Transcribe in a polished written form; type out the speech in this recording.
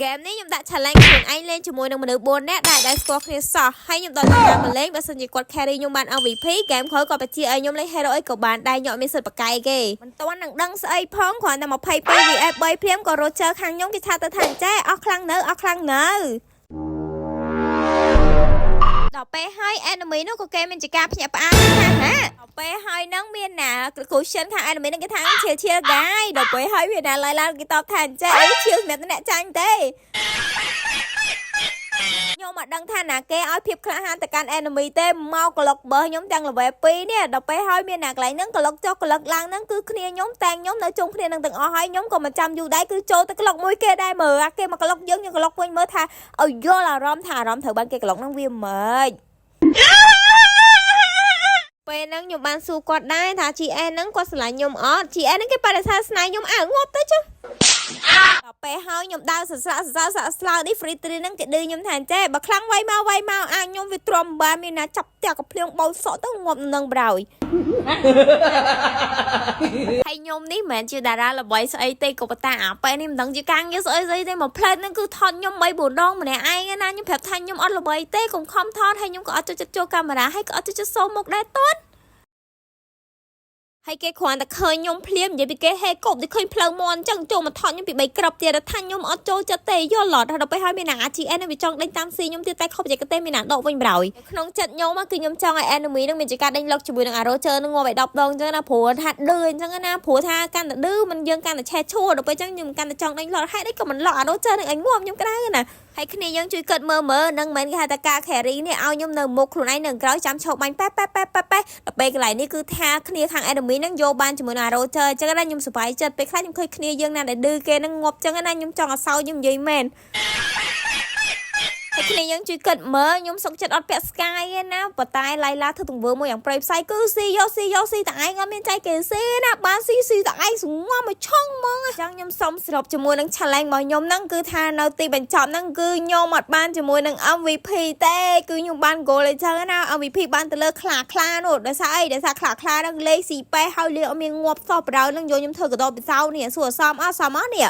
Game នេះខ្ញុំដាក់ challenge ខ្លួនឯងលេងជាមួយនឹងមនុស្ស4នាក់ដែលស្គាល់គ្នាសោះហើយខ្ញុំដល់តាមមកលេងបើសិនជាគាត់ carry ខ្ញុំបាន MVP game ក្រោយគាត់បញ្ជាឲ្យខ្ញុំលេង hero អីក៏បានដែរខ្ញុំអត់មានសិទ្ធិបកកាយគេមិនទាន់នឹងដឹងស្អីផងគ្រាន់តែ22 vs 3ព្រាមក៏ Roger ខាងខ្ញុំគេថាទៅថាអញ្ចេះអស់ខ្លាំងនៅដល់ពេលហើយ enemy នោះក៏គេមានជាការភ្ញាក់ផ្អើលថាណាដល់ពេលហើយនឹងមានណា question ខាង enemy នឹងគេថាឈៀល guy ដល់ពេលហើយមានណាឡើងគេតបថាអញ្ចេះអីឈៀលសម្រាប់អ្នកចាញ់ទេខ្ញុំអត់ដឹងថាណាគេឲ្យភាពក្លាហានទៅកាន់ enemy ទេមកក្លុកបើខ្ញុំទាំង level 2នេះដល់ពេលហើយមានណាកន្លែងហ្នឹងក្លុកចុះក្លុកឡើងហ្នឹងគឺគ្នាខ្ញុំតែងខ្ញុំនៅជុំគ្នានឹងទាំងអស់ហើយខ្ញុំក៏មិនចាំយូរដែរគឺចូលទៅក្លុកមួយគេដែរមើលអាគេមកក្លុកយើងក្លុកវិញមើលថាឲ្យយល់អារម្មណ៍ថាអារម្មណ៍ត្រូវបានគេក្លុកហ្នឹងវាមិនពេលហ្នឹងខ្ញុំបានសួរគាត់ដែរថា GN ហ្នឹងគាត់ស្រឡាញ់ខ្ញុំអត់ GN ហ្នឹងគេបដិសេធស្នេហ៍ខ្ញុំងាប់ទៅចុះដល់ពេលហើយខ្ញុំដើរសរសើរស្លាវនេះ free tree ហ្នឹងគេឌឺខ្ញុំថាអញ្ចេះបើខ្លាំងវាយមកខ្ញុំវាទ្រាំបានមានណាចាប់ផ្ទះកំភ្លៀងបោសក់ទៅងាប់នឹងប្រោយហើយខ្ញុំនេះមិនមែនជាតារាល្បីស្អីទេក៏ប៉ុន្តែអាពេលនេះមិនដឹងជាការងារស្អីទេមកផ្លេតហ្នឹងគឺថតខ្ញុំ3 4ដងម្នាក់ឯងណាខ្ញុំប្រាប់ថាខ្ញុំអត់ល្បីទេកុំខំថតហើយខ្ញុំក៏អត់ចូលចិត្តចូលកាមេរ៉ាហើយក៏អត់ចូលចិត្តសូមមុខដែរទាន់ហើយគេគ្រាន់តែឃើញខ្ញុំភ្លាមនិយាយពីគេហេកុបទៅឃើញផ្លូវមន់អញ្ចឹងចូលមកថតខ្ញុំពី3ក្របទៀតថាខ្ញុំអត់ចូលចិត្តទេយល់ឡត់ដល់ពេលហើយមានណា GN នឹងវាចង់ដេញតាមស៊ីខ្ញុំទៀតតែខុសបច្ចេកទេសមានណាដកវិញប្រោយក្នុងចិត្តខ្ញុំគឺខ្ញុំចង់ឲ្យ enemy នឹងមានជាការដេញលុកជាមួយនឹង Roger នឹងងាប់ឲ្យ10ដងអញ្ចឹងណាព្រោះថាឌឺអញ្ចឹងណាព្រោះថាកាន់តែឌឺមិនយើងកាន់តែឆេះឈួរដល់ពេលអញ្ចឹងខ្ញុំកាន់តែចង់ដេញលត់ហេតុអីក៏មិនលក់ Roger នឹងឲ្យងាប់ខ្ញុំក្តៅណាហើយគ្នាយើងជួយគិតមើលនឹងមិនគេហៅថាការ carry នេះឲ្យខ្ញុំនៅមុខខ្លួនឯងនៅក្រោយចាំឈប់បាញ់ប៉ែដល់ពេលកន្លែងនេះគឺថាគ្នាខាង enemy នឹងយកបានជាមួយនឹង Roger អញ្ចឹងណាខ្ញុំសប្បាយចិត្តពេលខ្លះខ្ញុំឃើញគ្នាយើងណាដែលឌឺគេនឹងងាប់អញ្ចឹងណាខ្ញុំចង់ឲ្យសោយខ្ញុំនិយាយមែនតែគ្នាយើងជួយគិតមើលខ្ញុំសុកចិត្តអត់ពាក់ Sky ទេណាប៉ុន្តែឡៃឡាធ្វើទង្វើមួយយ៉ាងប្រៃផ្សៃគឺស៊ីយកតែឯងអត់មានចៃគេស៊ីណាបានស៊ីតែឯងសងំមកឆុងហ្មងអញ្ចឹងខ្ញុំសុំសរុបជាមួយនឹង challenge របស់ខ្ញុំហ្នឹងគឺថានៅទីបញ្ចប់ហ្នឹងគឺខ្ញុំអត់បានជាមួយនឹង MVP ទេគឺខ្ញុំបាន goal អញ្ចឹងណា MVP បានទៅលើខ្លានោះដោយសារអីដោយសារខ្លាហ្នឹងលេងស៊ីប៉េហើយលេងអត់មានងាប់សោះប្រដៅហ្នឹងយកខ្ញុំធ្វើកដោបពិសោនេះសួរសមអត់នេះ